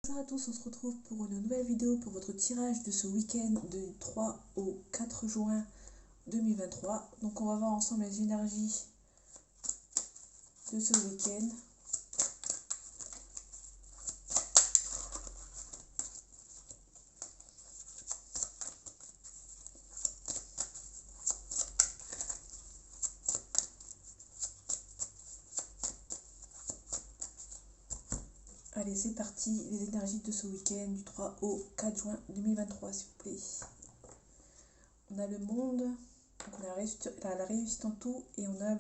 Bonjour à tous, on se retrouve pour une nouvelle vidéo pour votre tirage de ce week-end du 3 au 4 juin 2023. Donc on va voir ensemble les énergies de ce week-end. Allez, c'est parti, les énergies de ce week-end du 3 au 4 juin 2023, s'il vous plaît. On a le monde, donc on a la réussite en tout, et on a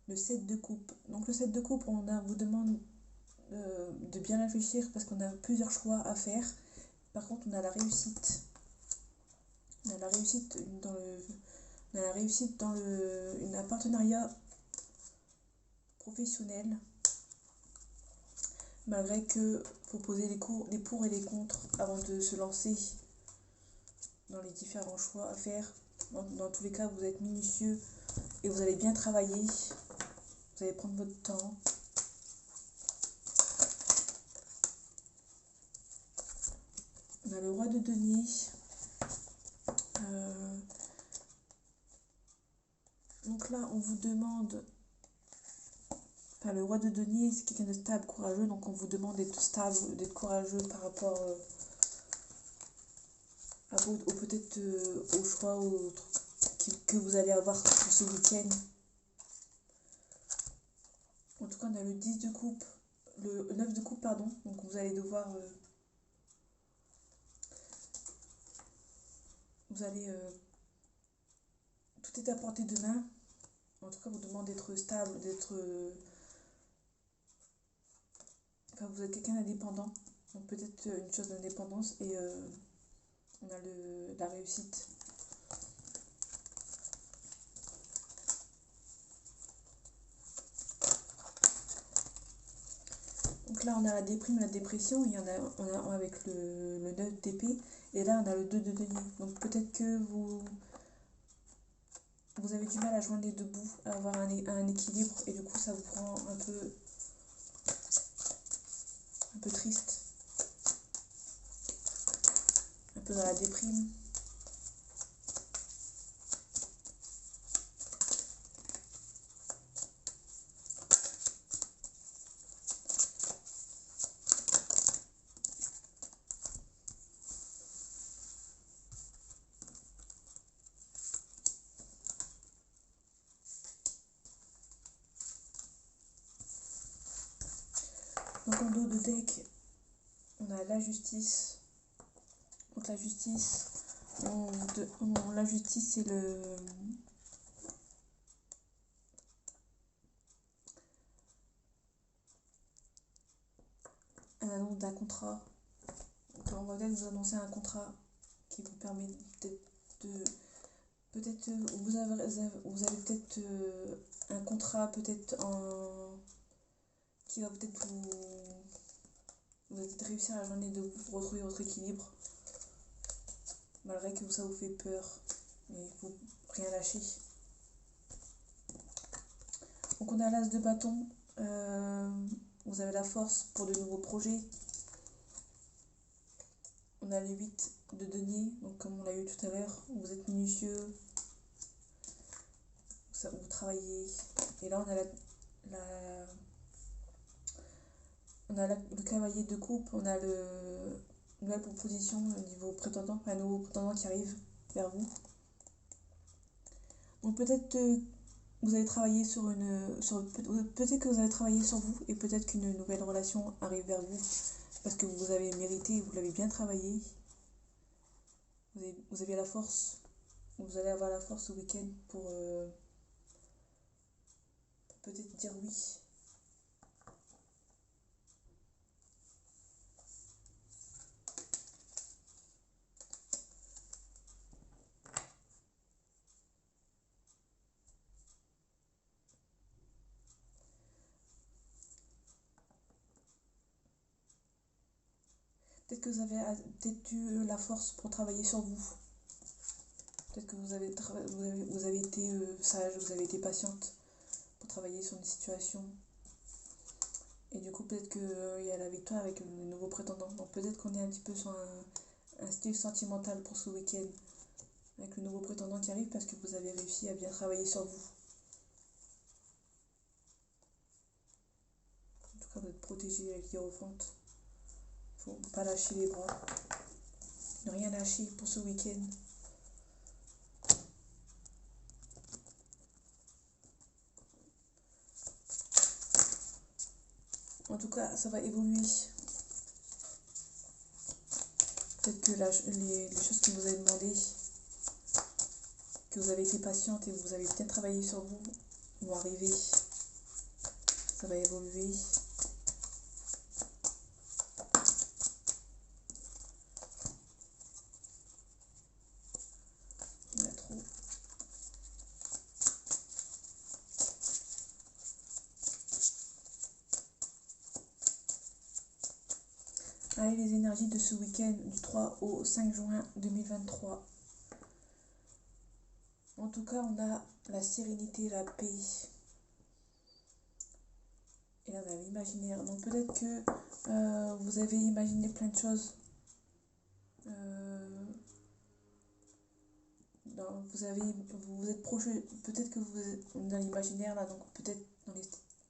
le 7 de coupe. Donc le 7 de coupe, on vous demande de bien réfléchir parce qu'on a plusieurs choix à faire. Par contre, on a la réussite. On a la réussite dans un partenariat professionnel. Malgré que faut poser les pour et les contre avant de se lancer dans les différents choix à faire. Dans tous les cas, vous êtes minutieux et vous allez bien travailler. Vous allez prendre votre temps. On a le roi de denier. Donc là, on vous demande... Enfin, le roi de denier, c'est quelqu'un de stable, courageux. Donc on vous demande d'être stable, d'être courageux par rapport peut-être au choix que vous allez avoir pour ce week-end. En tout cas, on a le 10 de coupe, le 9 de coupe, pardon. Donc vous allez devoir... tout est à portée de main. En tout cas, vous demande d'être stable, enfin, vous êtes quelqu'un d'indépendant. Donc peut-être une chose d'indépendance et on a la réussite. Donc là, on a la déprime, la dépression. On a avec le 9 d'épée. Et là, on a le 2 de denier. Donc peut-être que vous avez du mal à joindre les deux bouts, à avoir un équilibre. Et du coup, ça vous rend un peu triste. Un peu dans la déprime. Donc en dos de deck, on a la justice. Donc la justice, la justice c'est un annonce d'un contrat. Donc on va peut-être vous annoncer un contrat qui vous permet peut-être vous avez peut-être un contrat qui va peut-être vous allez peut-être réussir à la journée de vous retrouver votre équilibre malgré que ça vous fait peur, mais il faut rien lâcher. Donc on a l'as de bâton, vous avez la force pour de nouveaux projets. On a le 8 de denier, donc comme on l'a eu tout à l'heure, vous êtes minutieux, vous travaillez. Et là on a le cavalier de coupe, on a une nouvelle proposition au niveau prétendant, un nouveau prétendant qui arrive vers vous. Donc peut-être vous allez travailler peut-être que vous allez travailler sur vous et peut-être qu'une nouvelle relation arrive vers vous parce que vous avez mérité, vous l'avez bien travaillé. Vous avez la force, vous allez avoir la force ce week-end pour peut-être dire oui. Peut-être que vous avez eu la force pour travailler sur vous. Peut-être que vous avez été sage, vous avez été patiente pour travailler sur une situation. Et du coup, peut-être qu'il y a la victoire avec le nouveau prétendant. Donc peut-être qu'on est un petit peu sur un style sentimental pour ce week-end. Avec le nouveau prétendant qui arrive parce que vous avez réussi à bien travailler sur vous. En tout cas, vous êtes protégé avec l'Hiérophante. Faut pas lâcher les bras. Ne rien lâcher pour ce week-end. En tout cas, ça va évoluer. Peut-être que les choses que vous avez demandées, que vous avez été patiente et que vous avez bien travaillé sur vous, vont arriver. Ça va évoluer. Il y en a trop. Allez, les énergies de ce week-end du 3 au 5 juin 2023. En tout cas, on a la sérénité, la paix. Et là, on a l'imaginaire. Donc peut-être que vous avez imaginé plein de choses. Vous vous êtes proche, peut-être que vous êtes dans l'imaginaire là, donc peut-être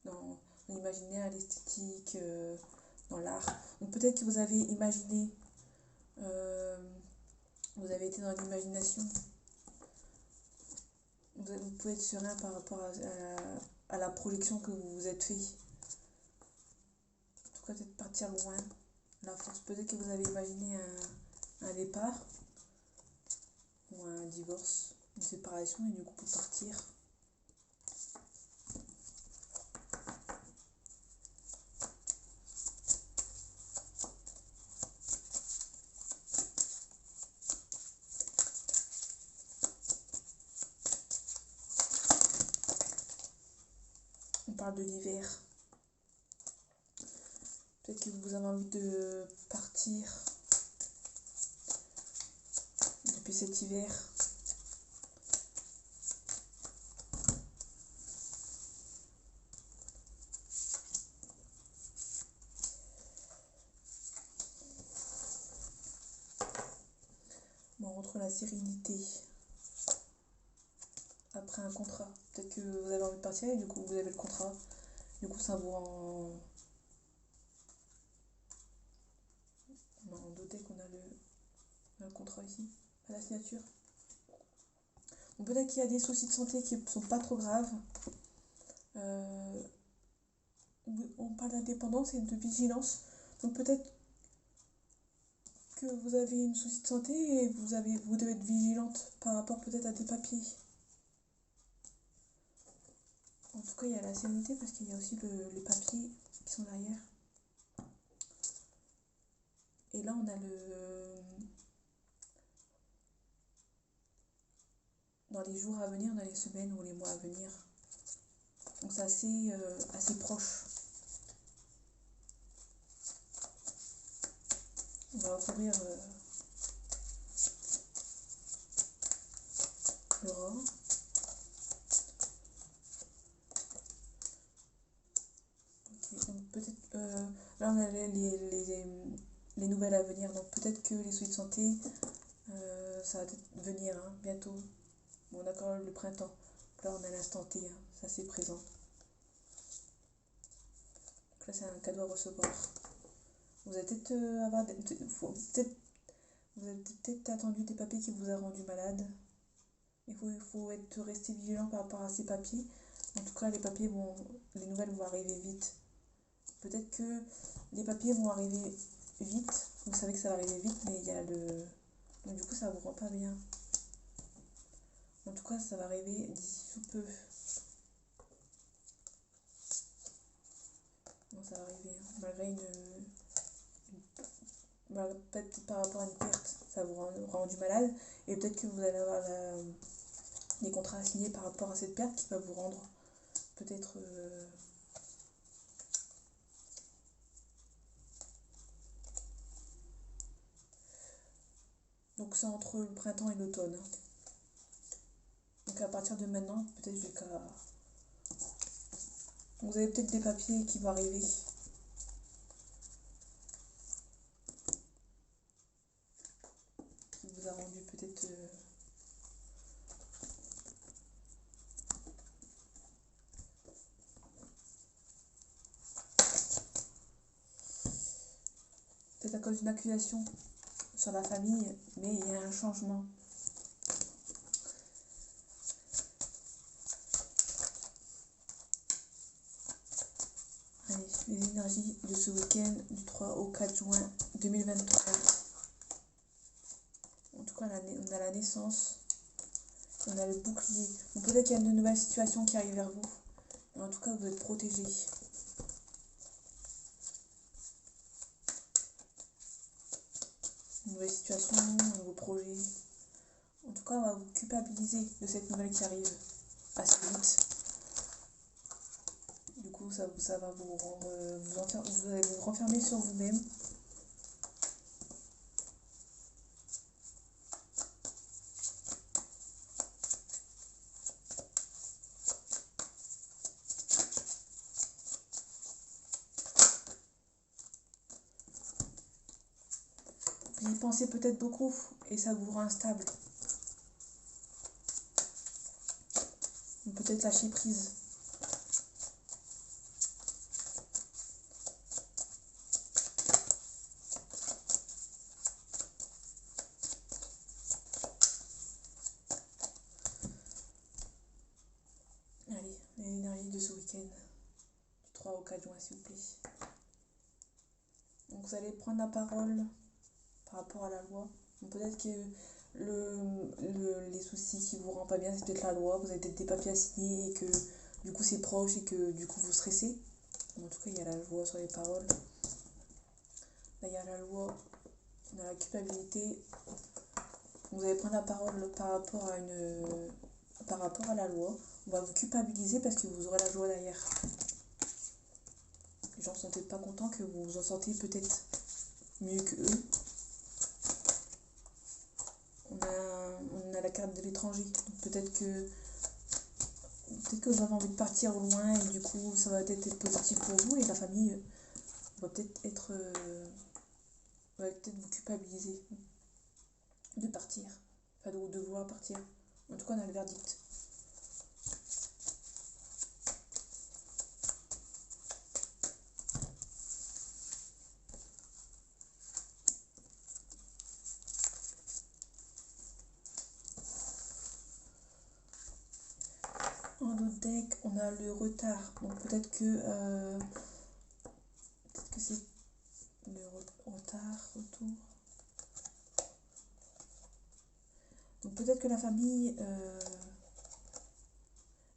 dans l'imaginaire, l'esthétique, dans l'art. Donc peut-être que vous avez imaginé, euh, vous avez été dans l'imagination. Vous pouvez être serein par rapport à la projection que vous vous êtes fait. En tout cas, peut-être partir loin. La force, peut-être que vous avez imaginé un départ ou un divorce, une séparation, et du coup pour partir. On parle de l'hiver. Peut-être que vous avez envie de partir depuis cet hiver. Bon, on retrouve la sérénité après un contrat. Peut-être que vous avez envie de partir et du coup vous avez le contrat. Du coup ça vous rend... On a doté qu'on a le contrat ici, à la signature. Donc peut-être qu'il y a des soucis de santé qui ne sont pas trop graves. On parle d'indépendance et de vigilance. Donc peut-être que vous avez une souci de santé et vous devez être vigilante par rapport peut-être à des papiers. En tout cas, il y a la sérénité parce qu'il y a aussi les papiers qui sont derrière. Et là, on a dans les jours à venir, dans les semaines ou les mois à venir. Donc c'est assez proche. On va ouvrir le rat. Okay, donc peut-être là on a les nouvelles à venir. Donc peut-être que les soucis de santé, ça va peut-être venir bientôt. Bon, on a quand même le printemps. Donc là on a l'instant T, ça c'est présent. Donc là c'est un cadeau à recevoir. Vous allez peut-être vous avez peut-être attendu des papiers qui vous a rendu malade. Il faut rester vigilant par rapport à ces papiers. En tout cas, les nouvelles vont arriver vite. Peut-être que les papiers vont arriver vite. Vous savez que ça va arriver vite, mais il y a donc du coup, ça vous rend pas bien. En tout cas, ça va arriver d'ici sous peu. Bon, ça va arriver, malgré peut-être par rapport à une perte, ça vous rend du malade. Et peut-être que vous allez avoir des contrats à signer par rapport à cette perte qui va vous rendre peut-être donc c'est entre le printemps et l'automne. Donc à partir de maintenant, peut-être jusqu'à... Vous avez peut-être des papiers qui vont arriver. vous a rendu peut-être peut-être à cause d'une accusation sur la famille, mais il y a un changement. Allez, les énergies de ce week-end du 3 au 4 juin 2023. En tout cas, on a la naissance, on a le bouclier. Donc peut-être qu'il y a de nouvelles situations qui arrivent vers vous. Mais en tout cas, vous êtes protégés. Une nouvelle situation, un nouveau projet. En tout cas, on va vous culpabiliser de cette nouvelle qui arrive assez vite. Du coup, ça va vous rendre, vous allez vous renfermer sur vous-même. Vous y pensez peut-être beaucoup et ça vous rend instable. Ou peut-être lâcher prise. Allez, l'énergie de ce week-end, du 3 au 4 juin, s'il vous plaît. Donc vous allez prendre la parole par rapport à la loi. Donc peut-être que les soucis qui vous rendent pas bien, c'est peut-être la loi. Vous avez peut-être des papiers à signer et que du coup c'est proche et que du coup vous stressez. En tout cas, il y a la loi sur les paroles. Là, il y a la loi, on a la culpabilité. Vous allez prendre la parole par rapport à la loi. On va vous culpabiliser parce que vous aurez la joie derrière. Les gens ne sont peut-être pas contents que vous vous en sortez peut-être mieux que eux. On a la carte de l'étranger. Donc peut-être que vous avez envie de partir au loin et du coup ça va peut-être être positif pour vous et la famille va peut-être vous culpabiliser de partir, enfin de vouloir partir. En tout cas, on a le verdict. En autre deck, on a le retard. Donc peut-être que c'est le retard, retour. Donc peut-être que la famille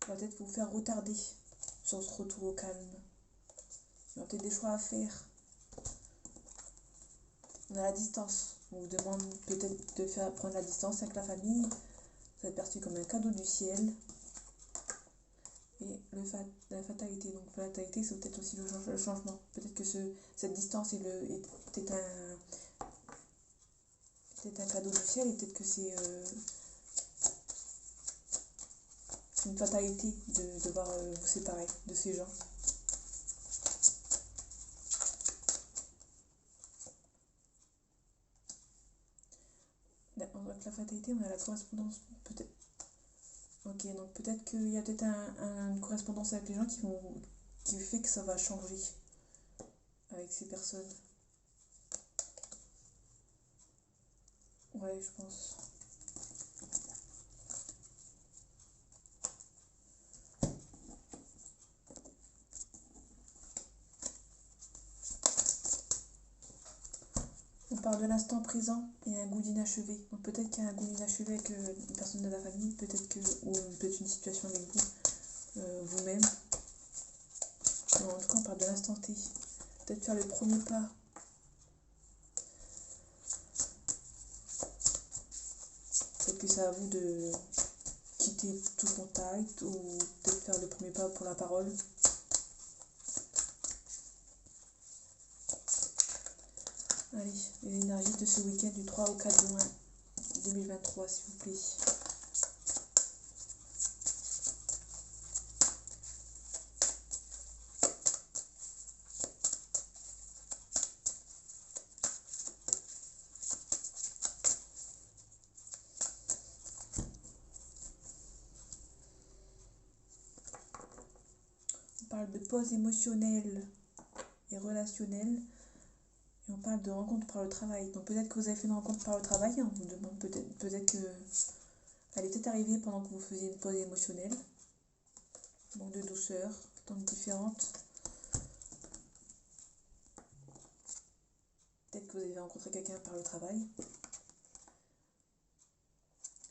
va peut-être vous faire retarder sur ce retour au calme. Il y aura peut-être des choix à faire. On a la distance. On vous demande peut-être de prendre la distance avec la famille. Ça va être perçu comme un cadeau du ciel. Et la fatalité. Donc la fatalité, c'est peut-être aussi le changement. Peut-être que cette distance est peut-être un cadeau du ciel et peut-être que c'est une fatalité de devoir vous séparer de ces gens. Avec la fatalité, on a la correspondance, peut-être. Ok, donc peut-être qu'il y a peut-être une correspondance avec les gens qui fait que ça va changer avec ces personnes. Ouais, je pense. On parle de l'instant présent et un goût d'inachevé. Donc peut-être qu'il y a un goût d'inachevé avec une personne de la famille, ou peut-être une situation avec vous, vous-même. En tout cas, on parle de l'instant T. Peut-être faire le premier pas. Peut-être que c'est à vous de quitter tout contact ou peut-être faire le premier pas pour la parole. Allez, les énergies de ce week-end du 3 au 4 juin 2023, s'il vous plaît. parle de pause émotionnelle et relationnelle. Et on parle de rencontre par le travail. Donc peut-être que vous avez fait une rencontre par le travail. On vous demande peut-être que elle est peut-être arrivée pendant que vous faisiez une pause émotionnelle. Manque de douceur, attentes différentes. Peut-être que vous avez rencontré quelqu'un par le travail.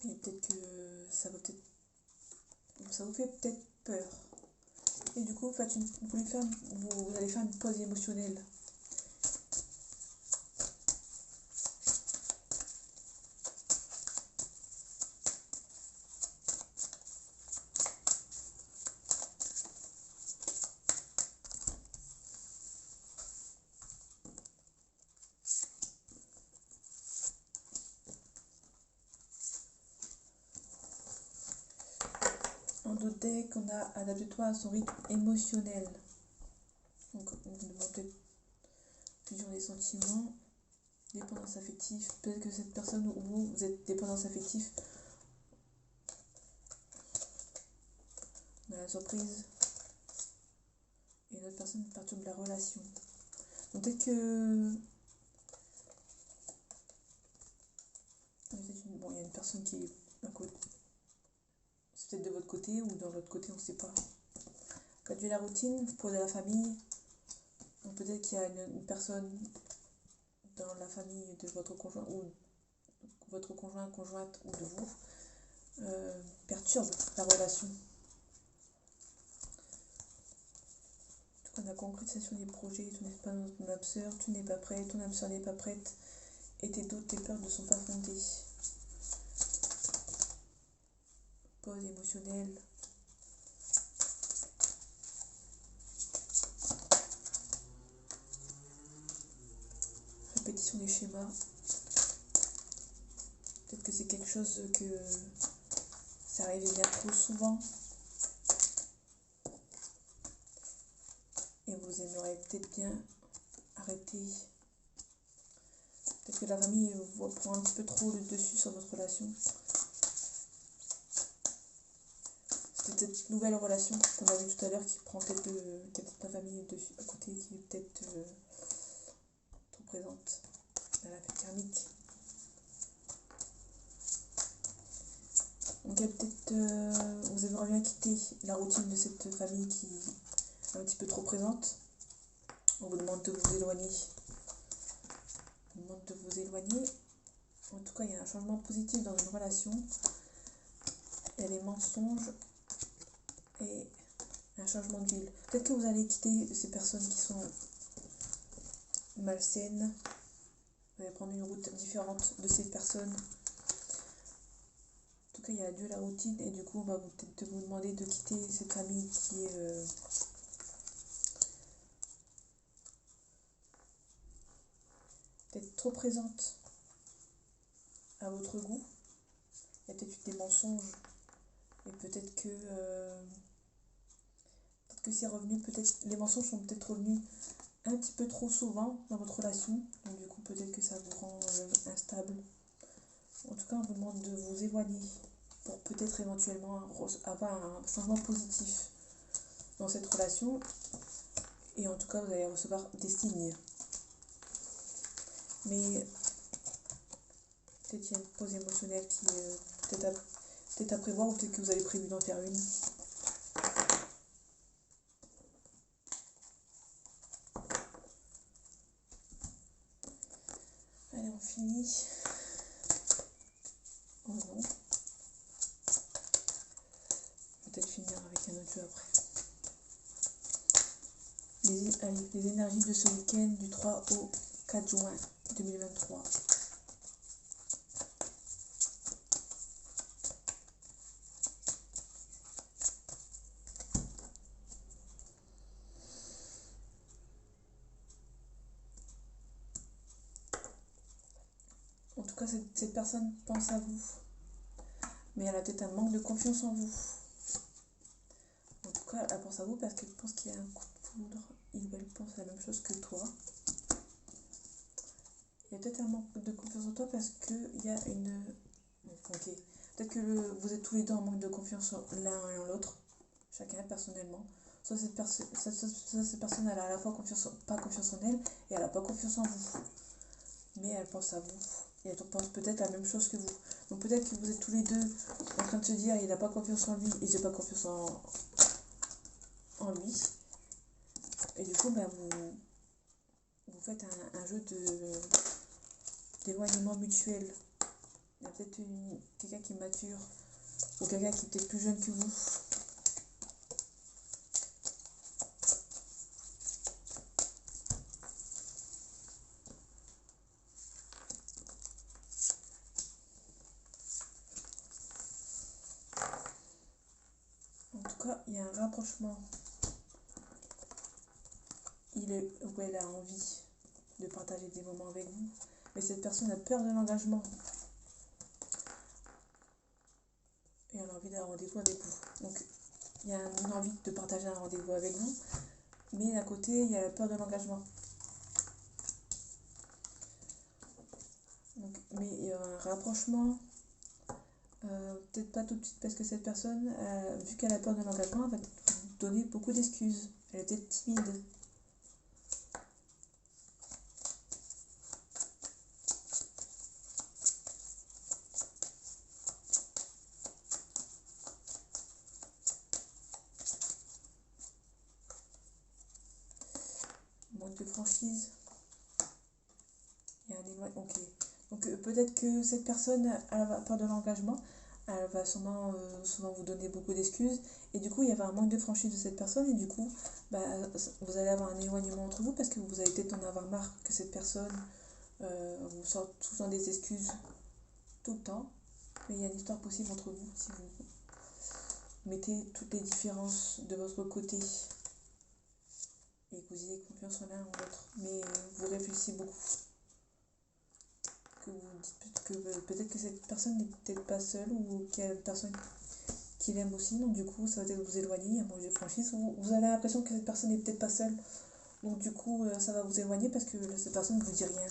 Et peut-être que ça vous fait peut-être peur. Et du coup, vous allez faire une pause émotionnelle. En d'autres decks, on a adapte-toi à son rythme émotionnel. Donc, on vous demande peut-être fusion des sentiments, dépendance affective. Peut-être que cette personne ou vous êtes dépendance affective. On a la surprise. Et une autre personne perturbe la relation. Donc, peut-être que. Bon, il y a une personne qui est d'un côté. C'est peut-être de votre côté ou dans l'autre côté, on ne sait pas. Réduire la routine pour la famille. Donc peut-être qu'il y a une personne dans la famille de votre conjoint ou votre conjoint, conjointe ou de vous perturbe la relation. En tout cas, la concrétisation des projets, ton âme sœur, tu n'es pas prêt, ton âme sœur n'est pas prête et tes doutes, tes peurs ne sont pas fondées. Pause émotionnelle. Répétition des schémas. Peut-être que c'est quelque chose que ça arrive bien trop souvent. Et vous aimeriez peut-être bien arrêter. Peut-être que la famille prend un petit peu trop le dessus sur votre relation. C'est peut-être une nouvelle relation qu'on a vu tout à l'heure qui prend peut-être la famille dessus à côté, qui est peut-être trop présente dans la fête karmique. Donc il y a peut-être vous aimeriez bien quitter la routine de cette famille qui est un petit peu trop présente. On vous demande de vous éloigner. On vous demande de vous éloigner. En tout cas, il y a un changement positif dans une relation. Il y a des mensonges et un changement d'huile. Peut-être que vous allez quitter ces personnes qui sont malsaines. Vous allez prendre une route différente de ces personnes. En tout cas, il y a adieu la routine et du coup, on va peut-être vous demander de quitter cette famille qui est peut-être trop présente à votre goût. Il y a peut-être eu des mensonges et peut-être que c'est revenu, les mensonges sont peut-être revenus un petit peu trop souvent dans votre relation, donc du coup peut-être que ça vous rend instable. En tout cas, on vous demande de vous éloigner pour peut-être éventuellement avoir un changement positif dans cette relation. Et en tout cas, vous allez recevoir des signes. Mais peut-être qu'il y a une pause émotionnelle qui est peut-être à prévoir, ou peut-être que vous avez prévu d'en faire une. Allez, on finit. Oh non. Peut-être finir avec un autre jeu après. Les énergies de ce week-end du 3 au 4 juin 2023. En tout cas, cette personne pense à vous, mais elle a peut-être un manque de confiance en vous. En tout cas, elle pense à vous parce qu'elle pense qu'il y a un coup de foudre. Il ou elle pense à la même chose que toi. Il y a peut-être un manque de confiance en toi parce qu'il y a une... Ok. Peut-être que vous êtes tous les deux en manque de confiance l'un et l'autre, chacun personnellement. cette personne elle a à la fois pas confiance en elle et elle a pas confiance en vous. Mais elle pense à vous. Et elle pense peut-être la même chose que vous. Donc peut-être que vous êtes tous les deux en train de se dire il n'a pas confiance en lui et j'ai pas confiance en lui. Et du coup, vous faites un jeu d'éloignement mutuel. Il y a peut-être quelqu'un qui est mature ou quelqu'un qui est peut-être plus jeune que vous. En tout cas, il y a un rapprochement. Il est où elle a envie de partager des moments avec vous. Mais cette personne a peur de l'engagement. Et elle a envie d'un rendez-vous avec vous. Donc, il y a une envie de partager un rendez-vous avec vous. Mais d'un côté, il y a la peur de l'engagement. Donc, mais il y a un rapprochement. Peut-être pas tout de suite parce que cette personne, vu qu'elle a peur de l'engagement, elle va vous donner beaucoup d'excuses. Elle est peut-être timide. Manque de franchise. Il y a un éloignement. Ok. Donc peut-être que cette personne, elle a peur de l'engagement. Elle va souvent vous donner beaucoup d'excuses. Et du coup, il y avait un manque de franchise de cette personne. Et du coup, bah, vous allez avoir un éloignement entre vous parce que vous allez peut-être en avoir marre que cette personne vous sorte tout le temps des excuses tout le temps. Mais il y a une histoire possible entre vous si vous mettez toutes les différences de votre côté et que vous ayez confiance en l'un ou l'autre. Mais vous réfléchissez beaucoup. Que vous dites que peut-être que cette personne n'est peut-être pas seule ou qu'il y a une personne qui l'aime aussi, donc du coup ça va peut-être vous éloigner, il y a moins de franchise, vous avez l'impression que cette personne n'est peut-être pas seule, donc du coup ça va vous éloigner parce que cette personne ne vous dit rien.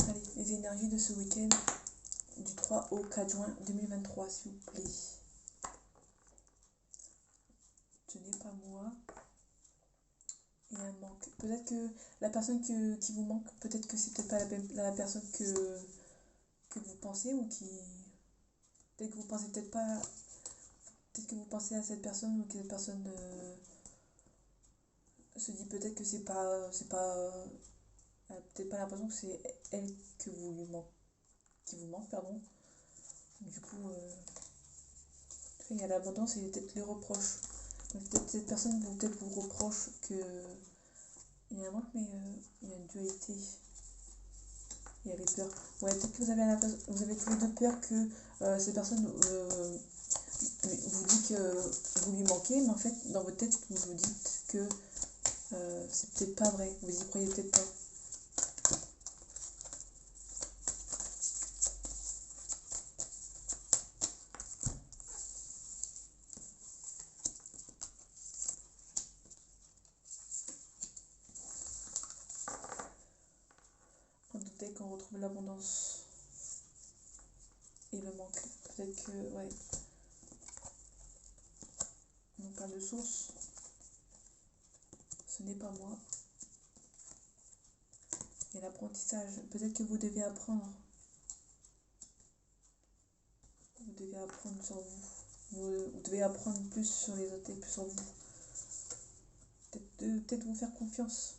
Allez, les énergies de ce week-end du 3 au 4 juin 2023 s'il vous plaît. Ce n'est pas moi. Il y a un manque. Peut-être que la personne qui vous manque, peut-être que c'est peut-être pas la personne que vous pensez ou qui... Peut-être que vous pensez peut-être pas... Peut-être que vous pensez à cette personne ou que cette personne se dit peut-être que elle a peut-être pas l'impression que c'est elle que vous lui manque, qui vous manque, pardon. Du coup, il y a l'abondance et peut-être les reproches. Donc, peut-être cette personne peut-être vous reproche que il y a un manque, mais il y a une dualité. Il y a les peurs. Ouais, peut-être que vous avez tous les deux peur que cette personne vous dit que vous lui manquez, mais en fait, dans votre tête, vous vous dites que c'est peut-être pas vrai. Vous y croyez peut-être pas. On doutait qu'on retrouve l'abondance et le manque. Peut-être que, ouais, on parle de source. Ce n'est pas moi. Et l'apprentissage, peut-être que vous devez apprendre. Vous devez apprendre sur vous. Vous devez apprendre plus sur les autres et plus sur vous. Peut-être vous faire confiance.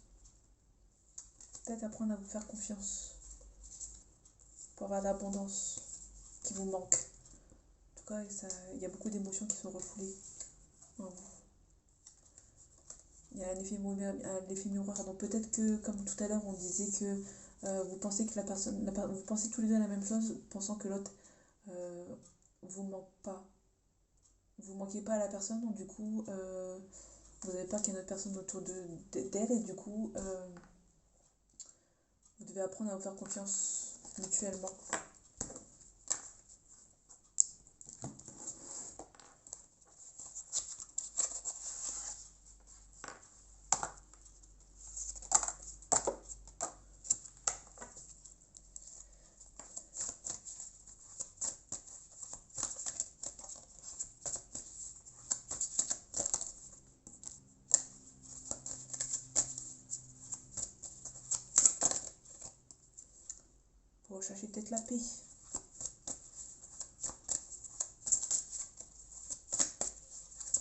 Peut-être apprendre à vous faire confiance. Pour avoir l'abondance qui vous manque. En tout cas, il y a beaucoup d'émotions qui sont refoulées en vous. Il y a un effet miroir. Donc peut-être que, comme tout à l'heure, on disait que vous pensez que vous pensez tous les deux à la même chose, pensant que l'autre vous manque pas. vous manquez pas à la personne, donc du coup, vous n'avez pas qu'il y a une autre personne autour d'elle, et du coup, vous devez apprendre à vous faire confiance mutuellement. Pour rechercher peut-être la paix.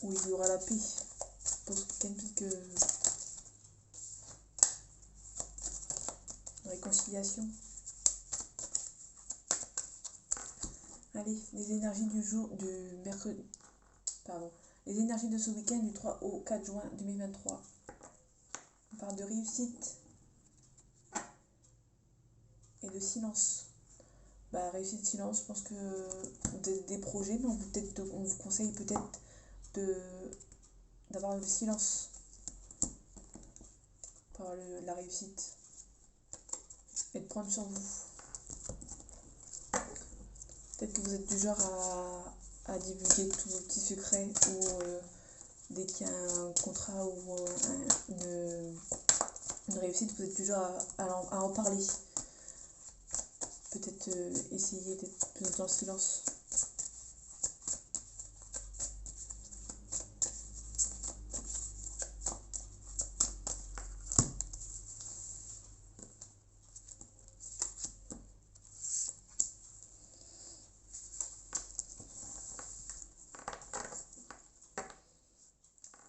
Où il y aura la paix. Je pense que réconciliation. Allez, les énergies du mercredi. Pardon. Les énergies de ce week-end du 3 au 4 juin 2023. On parle de réussite et de silence. Réussite, silence, je pense que des projets, mais on vous conseille peut-être d'avoir le silence pour avoir la réussite et de prendre sur vous. Peut-être que vous êtes du genre à divulguer tous vos petits secrets ou dès qu'il y a un contrat ou une réussite, vous êtes du genre à en parler. Peut-être essayer d'être plus dans le silence.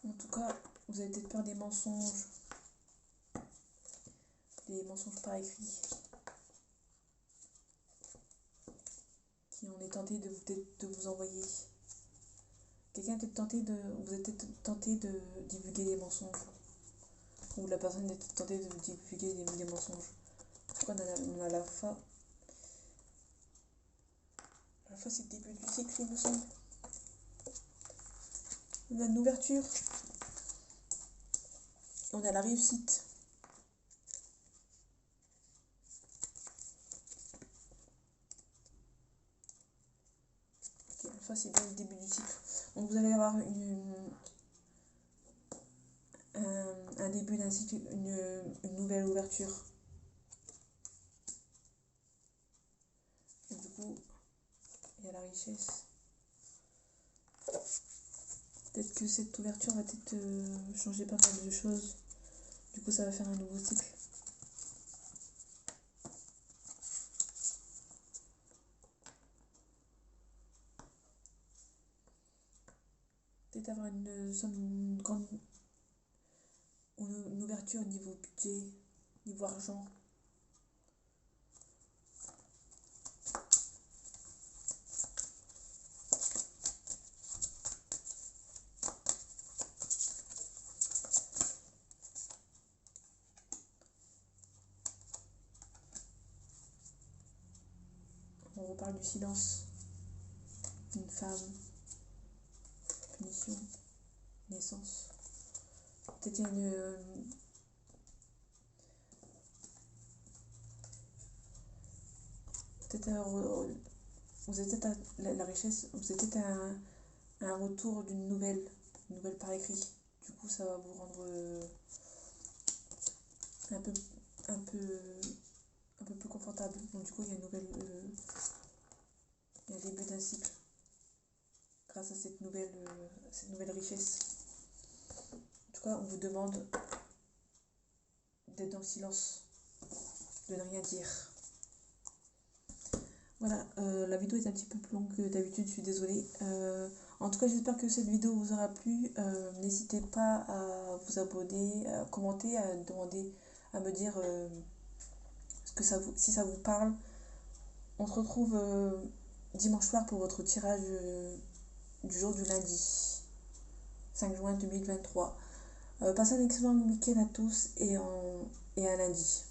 En tout cas, vous avez peut-être peur des mensonges par écrit, qui on est tenté de vous envoyer. Quelqu'un est peut-être vous êtes peut-être tenté de divulguer des mensonges, ou la personne est peut-être tentée de divulguer des mensonges. Pourquoi on a la fin. La fin, c'est le début du cycle, il me semble. On a une ouverture. On a la réussite. Ok, la fin, c'est bien le début du cycle. Donc vous allez avoir un début d'un cycle, une nouvelle ouverture. Et du coup, il y a la richesse. Peut-être que cette ouverture va peut-être changer pas mal de choses. Du coup, ça va faire un nouveau cycle. Peut-être avoir une grande une ouverture niveau budget, niveau argent. On reparle du silence. Une femme, punition, naissance. Peut-être il y a vous êtes peut-être à la richesse, vous êtes peut-être à un retour d'une nouvelle par écrit. Du coup, ça va vous rendre un peu, un peu, un peu plus confortable. Donc du coup, il y a il y a le début d'un cycle grâce à cette nouvelle richesse. En tout cas, on vous demande d'être dans le silence, de ne rien dire. Voilà, la vidéo est un petit peu plus longue que d'habitude, je suis désolée. En tout cas, j'espère que cette vidéo vous aura plu. N'hésitez pas à vous abonner, à commenter, à demander, à me dire si ça vous parle. On se retrouve dimanche soir pour votre tirage du jour du lundi, 5 juin 2023. Passez un excellent week-end à tous et à lundi.